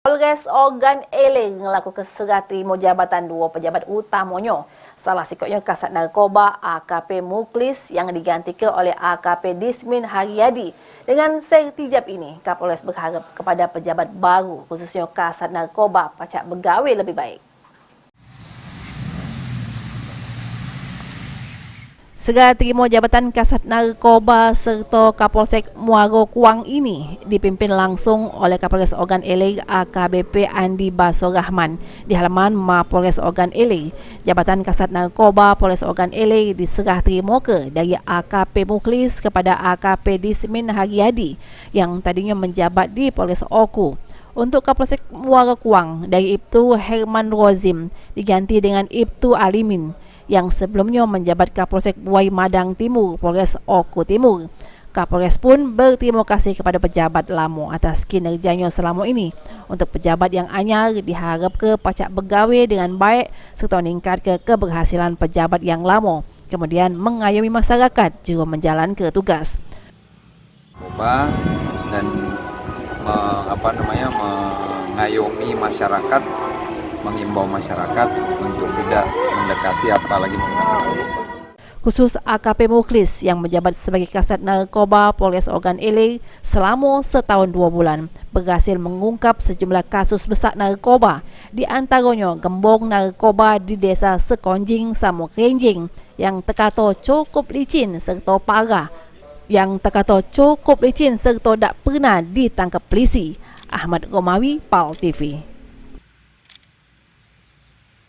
Polres Ogan Eling ngelakukan serati jabatan dua pejabat utamanya. Salah sikutnya Kasat Narkoba AKP Muklis yang digantikan oleh AKP Dismin Haryadi. Dengan sertijab ini, Kapolres berharap kepada pejabat baru, khususnya Kasat Narkoba, pacak bergawe lebih baik. Segera terima jabatan Kasat Narkoba serta Kapolsek Muaro Kuang ini dipimpin langsung oleh Kapolres Ogan Eling AKBP Andi Baso Rahman di halaman Mapolres Ogan Eling. Jabatan Kasat Narkoba Polres Ogan Eling diserah terima dari AKP Muklis kepada AKP Dismin Haryadi yang tadinya menjabat di Polres Oku. Untuk Kapolsek Muaro Kuang, dari Ibtu Herman Rozim diganti dengan Ibtu Alimin yang sebelumnya menjabat Kapolsek Buai Madang Timur, Polres Oku Timur. Kapolres pun berterima kasih kepada pejabat lama atas kinerjanya selama ini. Untuk pejabat yang anyar diharap ke pacak bergawe dengan baik serta meningkat ke keberhasilan pejabat yang lama, kemudian mengayomi masyarakat juga menjalankan tugas. Dan mengayomi masyarakat, mengimbau masyarakat untuk tidak mendekati apalagi menggunakan. Khusus AKP Muklis yang menjabat sebagai Kasat Narkoba Polres Ogan Eling selama setahun 2 bulan berhasil mengungkap sejumlah kasus besar narkoba, di antaranya gembong narkoba di desa Sekonjing Samuk Renjing yang terkata cukup licin serta parah, tak pernah ditangkap polisi. Ahmad Romawi, PAL TV.